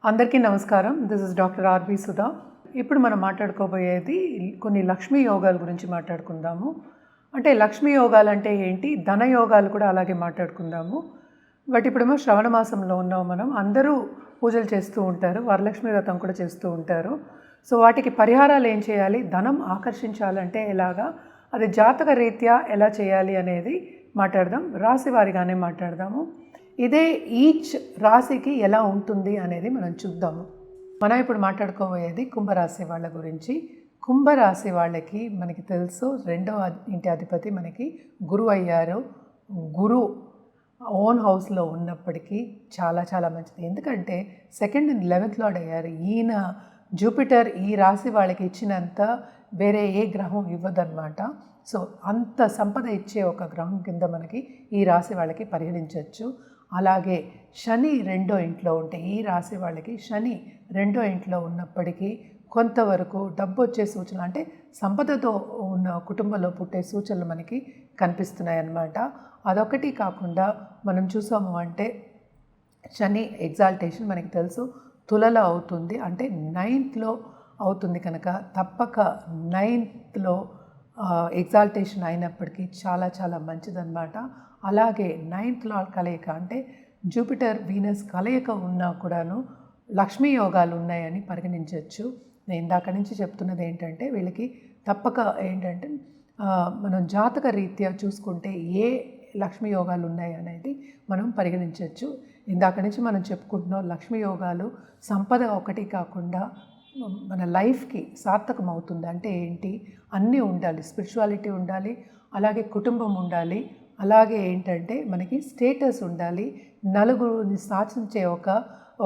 అందరికీ నమస్కారం. This is doctor R B Sudha. ఇప్పుడు మనం మాట్లాడుకోబోయేది కొన్ని లక్ష్మీ యోగాల గురించి మాట్లాడుకుందాము. అంటే లక్ష్మీ యోగాలు అంటే ఏంటి, ధన యోగాలు కూడా అలాగే మాట్లాడుకుందాము. బట్ ఇప్పుడేమో శ్రవణ మాసంలో ఉన్నాం. మనం అందరూ పూజలు చేస్తూ ఉంటారు, వరలక్ష్మి వ్రతం కూడా చేస్తూ ఉంటారు. సో వాటికి పరిహారాలు ఏం చేయాలి, ధనం ఆకర్షించాలంటే ఎలాగా, అది జాతక రీత్యా ఎలా చేయాలి అనేది మాట్లాడదాం. రాశి వారిగానే మాట్లాడదాము. ఇదే ఈచ్ రాశికి ఎలా ఉంటుంది అనేది మనం చూద్దాము. మనం ఇప్పుడు మాట్లాడుకోబోయేది కుంభరాశి వాళ్ళ గురించి. కుంభరాశి వాళ్ళకి మనకి తెలుసు, రెండవ ఇంటి అధిపతి మనకి గురువు అయ్యారు. గురు ఓన్ హౌస్లో ఉన్నప్పటికీ చాలా చాలా మంచిది. ఎందుకంటే 2nd and 11th లార్డ్ అయ్యారు. ఈయన జూపిటర్ ఈ రాశి వాళ్ళకి ఇచ్చినంత వేరే ఏ గ్రహం ఇవ్వదన్నమాట. సో అంత సంపద ఇచ్చే ఒక గ్రహం కింద మనకి ఈ రాశి వాళ్ళకి పరిగణించవచ్చు. అలాగే శని 2వ ఇంట్లో ఉంటే, ఈ రాశి వాళ్ళకి శని 2వ ఇంట్లో ఉన్నప్పటికీ కొంతవరకు డబ్బు వచ్చే సూచనలు, అంటే సంపదతో ఉన్న కుటుంబంలో పుట్టే సూచనలు మనకి కనిపిస్తున్నాయి అన్నమాట. అదొకటి కాకుండా మనం చూసాము అంటే శని ఎగ్జాల్టేషన్ మనకి తెలుసు తులలో అవుతుంది, అంటే 9th అవుతుంది కనుక తప్పక 9th ఎగ్జాల్టేషన్ అయినప్పటికీ చాలా చాలా మంచిదన్నమాట. అలాగే 9th లార్డ్ కలయిక, అంటే జూపిటర్ వీనస్ కలయిక ఉన్నా కూడాను లక్ష్మీ యోగాలు ఉన్నాయని పరిగణించవచ్చు. నేను ఇందాక నుంచి చెప్తున్నది ఏంటంటే వీళ్ళకి తప్పక ఏంటంటే మనం జాతక రీత్యా చూసుకుంటే ఏ లక్ష్మీ యోగాలు ఉన్నాయి అనేది మనం పరిగణించవచ్చు. ఇందాక నుంచి మనం చెప్పుకుంటున్నాం లక్ష్మీ యోగాలు సంపద ఒకటి కాకుండా మన లైఫ్కి సార్థకం అవుతుంది. అంటే ఏంటి, అన్నీ ఉండాలి, స్పిరిచువాలిటీ ఉండాలి, అలాగే కుటుంబం ఉండాలి, అలాగే ఏంటంటే మనకి స్టేటస్ ఉండాలి, నలుగురిని శాసించే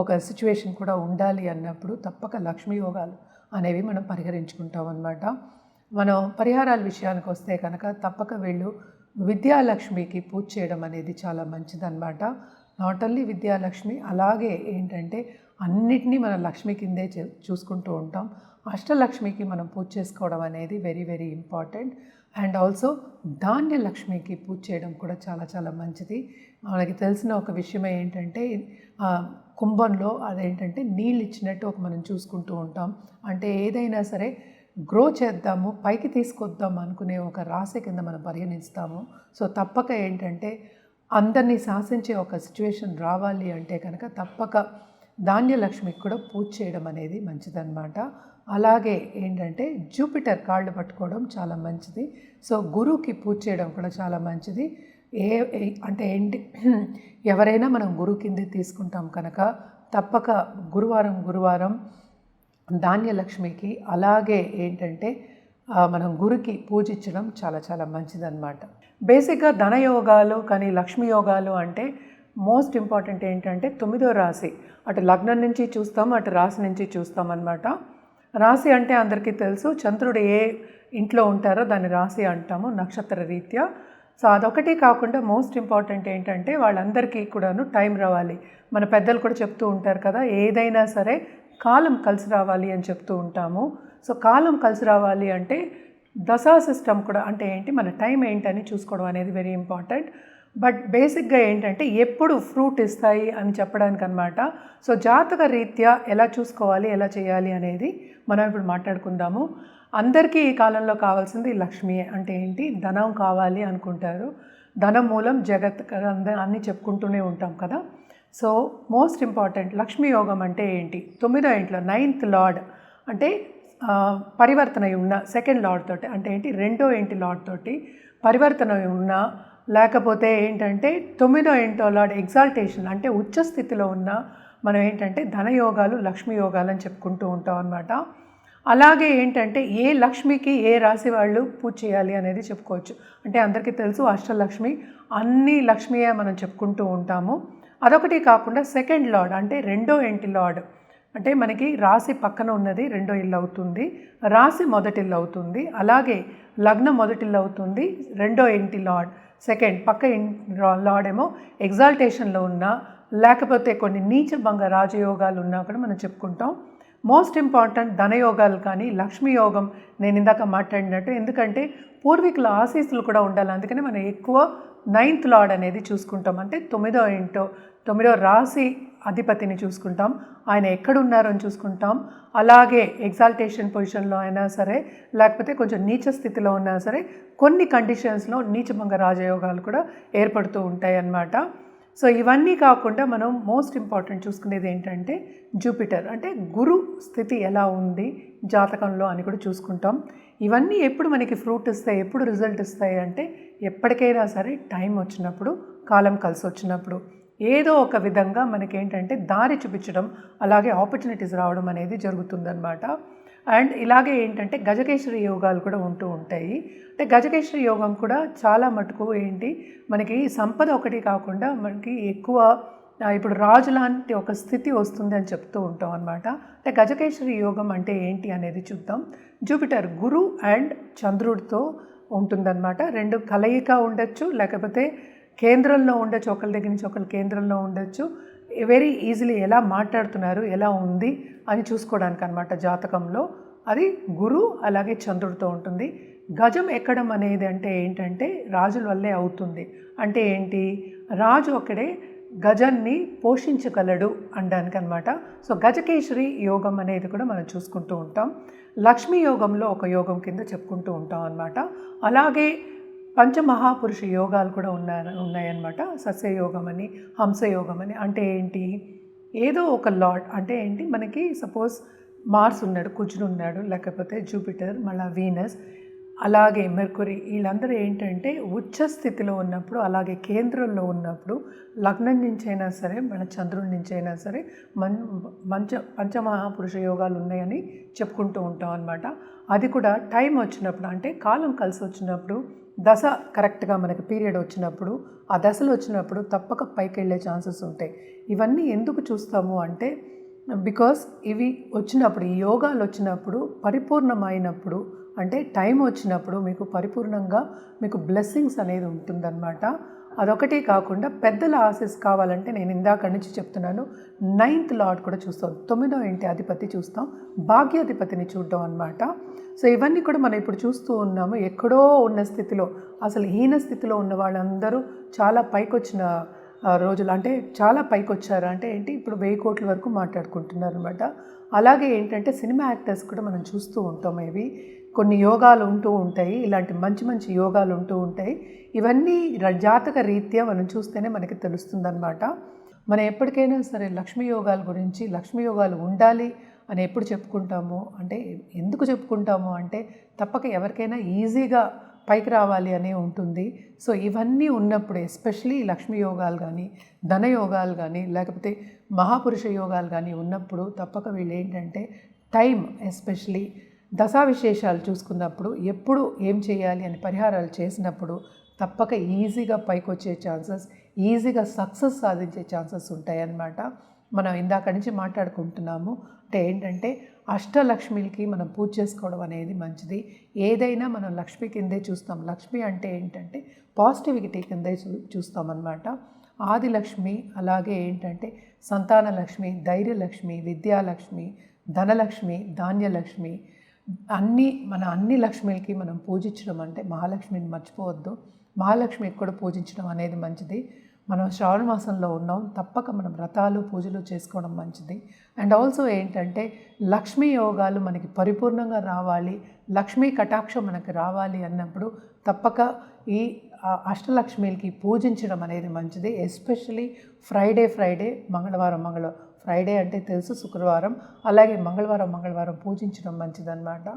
ఒక సిచ్యువేషన్ కూడా ఉండాలి అన్నప్పుడు తప్పక లక్ష్మీ యోగాలు అనేవి మనం పరిహరించుకుంటాం అన్నమాట. మనం పరిహారాల విషయానికి వస్తే కనుక తప్పక వీళ్ళు విద్యాలక్ష్మికి పూజ చేయడం అనేది చాలా మంచిదన్నమాట. నాట్ ఓన్లీ విద్యాలక్ష్మి, అలాగే ఏంటంటే అన్నిటినీ మనం లక్ష్మి కిందే చూసుకుంటూ ఉంటాం. అష్టలక్ష్మికి మనం పూజ చేసుకోవడం అనేది very very important. And also ధాన్యలక్ష్మికి పూజ చేయడం కూడా చాలా చాలా మంచిది. మనకి తెలిసిన ఒక విషయం ఏంటంటే కుంభంలో అదేంటంటే నీళ్ళు ఇచ్చినట్టు మనం చూసుకుంటూ ఉంటాం. అంటే ఏదైనా సరే గ్రో చేద్దాము, పైకి తీసుకొద్దాం అనుకునే ఒక రాశి కింద మనం పరిగణిస్తాము. సో తప్పక ఏంటంటే అందరినీ శాసించే ఒక సిచ్యువేషన్ రావాలి అంటే కనుక తప్పక ధాన్యలక్ష్మికి కూడా పూజ చేయడం అనేది మంచిదన్నమాట. అలాగే ఏంటంటే జూపిటర్ కాళ్ళు పట్టుకోవడం చాలా మంచిది. సో గురువుకి పూజ చేయడం కూడా చాలా మంచిది. అంటే ఏంటి, ఎవరైనా మనం గురువు కిందే తీసుకుంటాం కనుక తప్పక గురువారం ధాన్యలక్ష్మికి, అలాగే ఏంటంటే మనం గురుకి పూజించడం చాలా చాలా మంచిదన్నమాట. బేసిక్గా ధనయోగాలు కానీ లక్ష్మీ యోగాలు అంటే మోస్ట్ ఇంపార్టెంట్ ఏంటంటే 9వ రాశి, అటు లగ్నం నుంచి చూస్తాం, అటు రాశి నుంచి చూస్తాం అన్నమాట. రాశి అంటే అందరికీ తెలుసు, చంద్రుడు ఏ ఇంట్లో ఉంటారో దాన్ని రాశి అంటాము నక్షత్ర రీత్యా. సో అదొకటి కాకుండా మోస్ట్ ఇంపార్టెంట్ ఏంటంటే వాళ్ళందరికీ కూడాను టైం రావాలి. మన పెద్దలు కూడా చెప్తూ ఉంటారు కదా, ఏదైనా సరే కాలం కలిసి రావాలి అని చెప్తూ ఉంటాము. సో కాలం కలిసి రావాలి అంటే దశా సిస్టమ్ కూడా, అంటే ఏంటి, మన టైం ఏంటని చూసుకోవడం అనేది వెరీ ఇంపార్టెంట్. బట్ బేసిక్గా ఏంటంటే ఎప్పుడు ఫ్రూట్ ఇస్తాయి అని చెప్పడానికి అనమాట. సో జాతక రీత్యా ఎలా చూసుకోవాలి, ఎలా చేయాలి అనేది మనం ఇప్పుడు మాట్లాడుకుందాము. అందరికీ ఈ కాలంలో కావాల్సింది లక్ష్మి. అంటే ఏంటి, ధనం కావాలి అనుకుంటారు, ధనం మూలం జగత్ అన్నీ చెప్పుకుంటూనే ఉంటాం కదా. సో మోస్ట్ ఇంపార్టెంట్ లక్ష్మీ యోగం అంటే ఏంటి, 9వ ఇంట్లో 9th లార్డ్ అంటే పరివర్తన ఉన్న 2nd లార్డ్ తోటి, అంటే ఏంటి 2వ ఇంటి లార్డ్ తోటి పరివర్తన ఉన్న, లేకపోతే ఏంటంటే 9వ ఇంట్లో లార్డ్ ఎగ్జాల్టేషన్ అంటే ఉచ్చ స్థితిలో ఉన్న మనం ఏంటంటే ధనయోగాలు లక్ష్మీ యోగాలు అని చెప్పుకుంటూ ఉంటాం అన్నమాట. అలాగే ఏంటంటే ఏ లక్ష్మికి ఏ రాశి వాళ్ళు పూజ చేయాలి అనేది చెప్పుకోవచ్చు. అంటే అందరికీ తెలుసు అష్టలక్ష్మి, అన్ని లక్ష్మియే మనం చెప్పుకుంటూ ఉంటాము. అదొకటి కాకుండా 2nd లార్డ్ అంటే 2వ ఇంటి లార్డ్, అంటే మనకి రాశి పక్కన ఉన్నది 2వ ఇల్లు అవుతుంది, రాశి మొదటి ఇల్లు అవుతుంది, అలాగే లగ్నం మొదటి ఇల్లు అవుతుంది, 2వ ఇంటి లార్డ్ 2nd పక్క లార్డ్ ఏమో ఎగ్జాల్టేషన్లో ఉన్నా, లేకపోతే కొన్ని నీచభంగ రాజయోగాలు ఉన్నా కూడా మనం చెప్పుకుంటాం. మోస్ట్ ఇంపార్టెంట్ ధనయోగాలు కానీ లక్ష్మీ యోగం నేను ఇందాక మాట్లాడినట్టు, ఎందుకంటే పూర్వీకుల ఆశీస్సులు కూడా ఉండాలి. అందుకని మనం ఎక్కువ 9th లార్డ్ అనేది చూసుకుంటాం. అంటే 9వ రాశి అధిపతిని చూసుకుంటాం, ఆయన ఎక్కడున్నారో అని చూసుకుంటాం. అలాగే ఎగ్జాల్టేషన్ పొజిషన్లో అయినా సరే, లేకపోతే కొంచెం నీచ స్థితిలో ఉన్నా సరే, కొన్ని కండిషన్స్లో నీచభంగ రాజయోగాలు కూడా ఏర్పడుతూ ఉంటాయి అన్నమాట. సో ఇవన్నీ కాకుండా మనం మోస్ట్ ఇంపార్టెంట్ చూసుకునేది ఏంటంటే జూపిటర్, అంటే గురు స్థితి ఎలా ఉంది జాతకంలో అని కూడా చూసుకుంటాం. ఇవన్నీ ఎప్పుడు మనకి ఫ్రూట్ ఇస్తాయి, ఎప్పుడు రిజల్ట్ ఇస్తాయి అంటే ఎప్పటికైనా సరే టైం వచ్చినప్పుడు, కాలం కలిసి వచ్చినప్పుడు ఏదో ఒక విధంగా మనకేంటంటే దారి చూపించడం, అలాగే ఆపర్చునిటీస్ రావడం అనేది జరుగుతుందన్నమాట. అండ్ ఇలాగే ఏంటంటే గజకేశ్వరి యోగాలు కూడా ఉంటూ ఉంటాయి. అంటే గజకేశ్వరి యోగం కూడా చాలా మటుకు ఏంటి మనకి సంపద ఒకటి కాకుండా మనకి ఎక్కువ ఇప్పుడు రాజు లాంటి ఒక స్థితి వస్తుంది అని చెప్తూ ఉంటాం అన్నమాట. అంటే గజకేశ్వరి యోగం అంటే ఏంటి అనేది చూద్దాం. జూపిటర్ గురు అండ్ చంద్రుడితో ఉంటుందన్నమాట. రెండు కలయిక ఉండొచ్చు, లేకపోతే కేంద్రంలో ఉండొచ్చు, ఒకరి దగ్గర నుంచి ఒకరి కేంద్రంలో ఉండొచ్చు. వెరీ ఈజీలీ ఎలా మాట్లాడుతున్నారు, ఎలా ఉంది అని చూసుకోవడానికి అనమాట. జాతకంలో అది గురు అలాగే చంద్రుడితో ఉంటుంది. గజం ఎక్కడం అనేది అంటే ఏంటంటే రాజుల వల్లే అవుతుంది. అంటే ఏంటి, రాజు ఒక్కడే గజాన్ని పోషించగలడు అనడానికి అనమాట. సో గజకేశ్వరి యోగం అనేది కూడా మనం చూసుకుంటూ ఉంటాం. లక్ష్మీ యోగంలో ఒక యోగం కింద చెప్పుకుంటూ ఉంటాం అన్నమాట. అలాగే పంచమహాపురుష యోగాలు కూడా ఉన్నాయన్నమాట. సస్యయోగం అని, హంసయోగం అని. అంటే ఏంటి, ఏదో ఒక లార్డ్, అంటే ఏంటి మనకి సపోజ్ మార్స్ ఉన్నాడు, కుజుడు ఉన్నాడు, లేకపోతే జూపిటర్, మళ్ళీ వీనస్, అలాగే మెర్కురీ, వీళ్ళందరూ ఏంటంటే ఉచ్చ స్థితిలో ఉన్నప్పుడు, అలాగే కేంద్రంలో ఉన్నప్పుడు, లగ్నం నుంచి అయినా సరే మన చంద్రుడి నుంచి అయినా సరే పంచమహాపురుష యోగాలు ఉన్నాయని చెప్పుకుంటూ ఉంటాం అన్నమాట. అది కూడా టైం వచ్చినప్పుడు, అంటే కాలం కలిసి వచ్చినప్పుడు, దశ కరెక్ట్గా మనకి పీరియడ్ వచ్చినప్పుడు, ఆ దశలు వచ్చినప్పుడు తప్పక పైకి వెళ్ళే ఛాన్సెస్ ఉంటాయి. ఇవన్నీ ఎందుకు చూస్తాము అంటే బికాస్ ఇవి వచ్చినప్పుడు, ఈ యోగాలు వచ్చినప్పుడు, పరిపూర్ణమైనప్పుడు, అంటే టైం వచ్చినప్పుడు మీకు పరిపూర్ణంగా మీకు బ్లెస్సింగ్స్ అనేది ఉంటుందన్నమాట. అదొకటే కాకుండా పెద్దల ఆశీస్ కావాలంటే నేను ఇందాక నుంచి చెప్తున్నాను, 9th లార్డ్ కూడా చూస్తాం, 9వ ఇంటి అధిపతి చూస్తాం, భాగ్యాధిపతిని చూడడం అన్నమాట. సో ఇవన్నీ కూడా మనం ఇప్పుడు చూస్తూ ఉన్నాము. ఎక్కడో ఉన్న స్థితిలో, అసలు హీన స్థితిలో ఉన్న వాళ్ళందరూ చాలా పైకొచ్చిన రోజులు, అంటే చాలా పైకి వచ్చారు. అంటే ఏంటి, ఇప్పుడు 1000 కోట్ల వరకు మాట్లాడుకుంటున్నారు అనమాట. అలాగే ఏంటంటే సినిమా యాక్టర్స్ కూడా మనం చూస్తూ ఉంటాం. ఇవి కొన్ని యోగాలు ఉంటూ ఉంటాయి, ఇలాంటి మంచి మంచి యోగాలు ఉంటూ ఉంటాయి. ఇవన్నీ జాతక రీత్యా మనం చూస్తేనే మనకి తెలుస్తుందన్నమాట. మనం ఎప్పటికైనా సరే లక్ష్మీ యోగాల గురించి, లక్ష్మీ యోగాలు ఉండాలి అని ఎప్పుడు చెప్పుకుంటాము అంటే, ఎందుకు చెప్పుకుంటాము అంటే తప్పక ఎవరికైనా ఈజీగా పైకి రావాలి అనే ఉంటుంది. సో ఇవన్నీ ఉన్నప్పుడు, ఎస్పెషలీ లక్ష్మీ యోగాలు కానీ, ధన యోగాలు కానీ, లేకపోతే మహాపురుష యోగాలు కానీ ఉన్నప్పుడు తప్పక వీళ్ళు ఏంటంటే టైం, ఎస్పెషలీ దశా విశేషాలు చూసుకున్నప్పుడు, ఎప్పుడు ఏం చేయాలి అని పరిహారాలు చేసినప్పుడు తప్పక ఈజీగా పైకి వచ్చే ఛాన్సెస్, ఈజీగా సక్సెస్ సాధించే ఛాన్సెస్ ఉంటాయన్నమాట. మనం ఇందాక నుంచి మాట్లాడుకుంటున్నాము. అంటే ఏంటంటే అష్టలక్ష్మికి మనం పూజ చేసుకోవడం అనేది మంచిది. ఏదైనా మనం లక్ష్మి కిందే చూస్తాం. లక్ష్మి అంటే ఏంటంటే పాజిటివిటీ కిందే చూస్తామన్నమాట. ఆదిలక్ష్మి, అలాగే ఏంటంటే సంతాన లక్ష్మి, ధైర్యలక్ష్మి, విద్యాలక్ష్మి, ధనలక్ష్మి, ధాన్యలక్ష్మి, అన్ని లక్ష్మికి మనం పూజించడం, అంటే మహాలక్ష్మిని మర్చిపోవద్దు. మహాలక్ష్మికి కూడా పూజించడం అనేది మంచిది. మనం శ్రావణ మాసంలో ఉన్నాం, తప్పక మనం వ్రతాలు పూజలు చేసుకోవడం మంచిది. అండ్ ఆల్సో ఏంటంటే లక్ష్మీ యోగాలు మనకి పరిపూర్ణంగా రావాలి, లక్ష్మీ కటాక్షం మనకి రావాలి అన్నప్పుడు తప్పక ఈ అష్టలక్ష్మికి పూజించడం అనేది మంచిది. ఎస్పెషలీ ఫ్రైడే, మంగళవారం ఫ్రైడే అంటే తెలుసు, శుక్రవారం, అలాగే మంగళవారం పూజించడం మంచిదన్నమాట.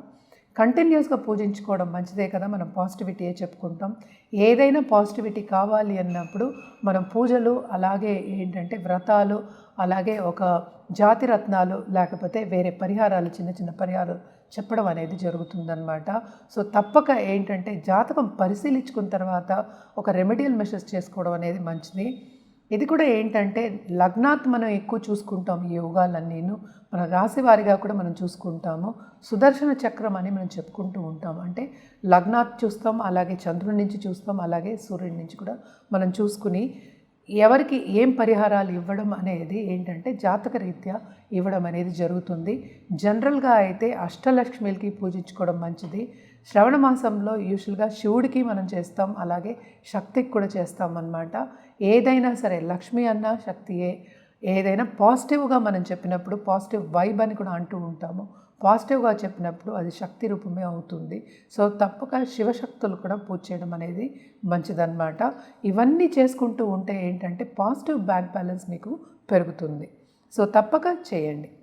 కంటిన్యూస్గా పూజించుకోవడం మంచిదే కదా. మనం పాజిటివిటీయే చెప్పుకుంటాం. ఏదైనా పాజిటివిటీ కావాలి అన్నప్పుడు మనం పూజలు, అలాగే ఏంటంటే వ్రతాలు, అలాగే ఒక జాతి రత్నాలు, లేకపోతే వేరే పరిహారాలు, చిన్న చిన్న పరిహారాలు చెప్పడం అనేది జరుగుతుందన్నమాట. సో తప్పక ఏంటంటే జాతకం పరిశీలించుకున్న తర్వాత ఒక రెమెడియల్ మెషర్స్ చేసుకోవడం అనేది మంచిది. ఇది కూడా ఏంటంటే లగ్నాత్ మనం ఎక్కువ చూసుకుంటాం. ఈ యోగాలన్నీను మన రాశి వారిగా కూడా మనం చూసుకుంటాము. సుదర్శన చక్రం అని మనం చెప్పుకుంటూ ఉంటాం. అంటే లగ్నాత్ చూస్తాం, అలాగే చంద్రుడి నుంచి చూస్తాం, అలాగే సూర్యుడి నుంచి కూడా మనం చూసుకుని ఎవరికి ఏం పరిహారాలు ఇవ్వడం అనేది ఏంటంటే జాతక రీత్యా ఇవ్వడం అనేది జరుగుతుంది. జనరల్గా అయితే అష్టలక్ష్మికి పూజించుకోవడం మంచిది. శ్రవణ మాసంలో యూజువల్గా శివుడికి మనం చేస్తాం, అలాగే శక్తికి కూడా చేస్తాం అన్నమాట. ఏదైనా సరే లక్ష్మి అన్నా శక్తియే, ఏదైనా పాజిటివ్గా మనం చెప్పినప్పుడు పాజిటివ్ వైబ్ అని కూడా అంటూ ఉంటాము. పాజిటివ్గా చెప్పినప్పుడు అది శక్తి రూపమే అవుతుంది. సో తప్పక శివశక్తులు కూడా పూజ చేయడం అనేది మంచిదన్నమాట. ఇవన్నీ చేసుకుంటూ ఉంటే ఏంటంటే పాజిటివ్ బ్యాంక్ బ్యాలెన్స్ మీకు పెరుగుతుంది. సో తప్పక చేయండి.